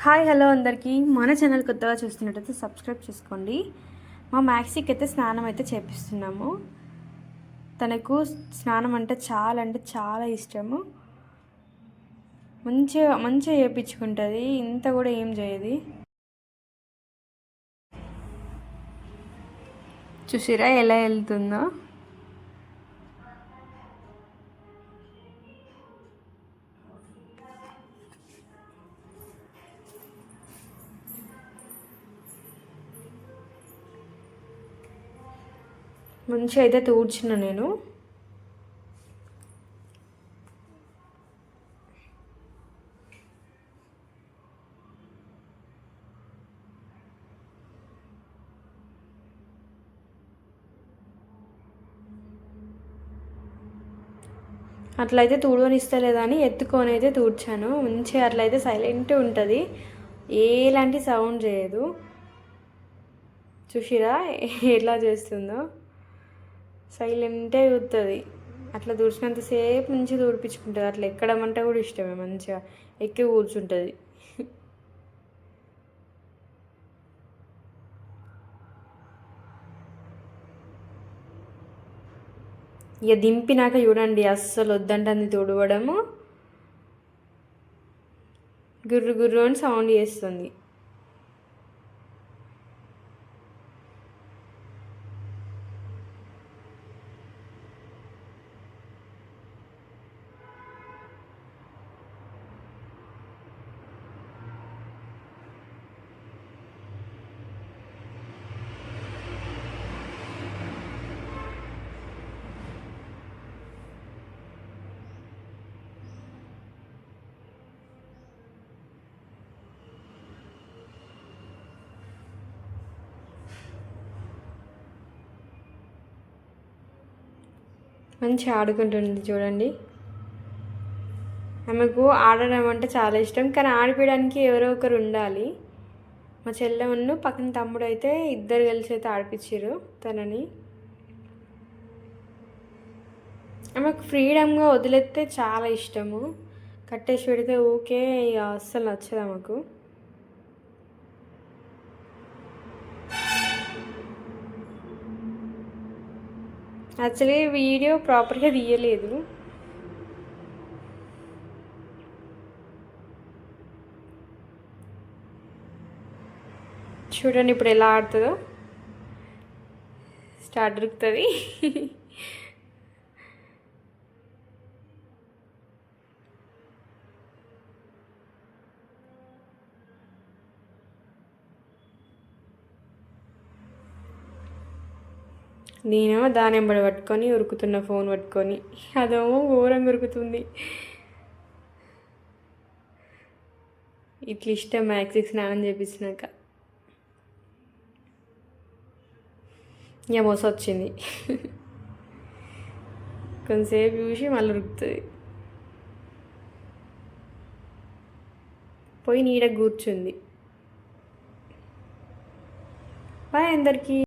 Hi hello అందరికీ మన channel కొత్తగా చూస్తున్నట్టయితే సబ్స్క్రైబ్ చేసుకోండి. మా మ్యాక్సీకి అయితే స్నానం అయితే చేపిస్తున్నాము. తనకు స్నానం అంటే చాలా ఇష్టము. మంచిగా చేయించుకుంటుంది. ఇంత కూడా ఏం చేయదు. చూసిరా ఎలా వెళ్తుందో. మంచిగా అయితే తూడ్చిన నేను. అట్లయితే తూడవనిస్తలేదా అని ఎత్తుకొని అయితే తూడ్చాను. మంచిగా అట్లయితే సైలెంట్ ఉంటుంది, ఎలాంటి సౌండ్ చేయదు. చూసిరా ఎలా చేస్తుందో. సైలెంటే చూస్తుంది. అట్లా తుడిచినంతసేపు మంచిగా తుడిపించుకుంటుంది. అట్లా ఎక్కడం అంటే కూడా ఇష్టమే. మంచిగా ఎక్కి కూర్చుంటుంది. ఇక దింపినాక చూడండి, అస్సలు వద్దంటుంది తుడవడము. గుర్రు గుర్రు అని సౌండ్ చేస్తుంది. మంచిగా ఆడుకుంటుంది చూడండి. ఆమెకు ఆడడం అంటే చాలా ఇష్టం, కానీ ఆడిపించడానికి ఎవరో ఒకరు ఉండాలి. మా చెల్లెను పక్కన తమ్ముడు అయితే ఇద్దరు కలిసి అయితే ఆడిపించారు తనని. ఆమెకు ఫ్రీడమ్గా వదిలేస్తే చాలా ఇష్టము. కట్టేసి పెడితే ఊకే ఇక అస్సలు నచ్చదు ఆమెకు. యాక్చువల్లీ వీడియో ప్రాపర్గా తీయలేదు. చూడండి ఇప్పుడు ఎలా ఆడుతుందో. స్టార్ట్ దొరుకుతుంది. నేనేమో దాని ఎంబడి పట్టుకొని ఉరుకుతున్న, ఫోన్ పట్టుకొని. అదేమో ఘోరంగా ఉరుకుతుంది. ఇట్లా ఇష్టం మ్యాక్సీకి స్నానం చేపించినాక. ఇక మోస వచ్చింది. కొంతసేపు చూసి మళ్ళీ ఉరుకుతుంది. పోయి నీడ కూర్చుంది. బాయ్ అందరికీ.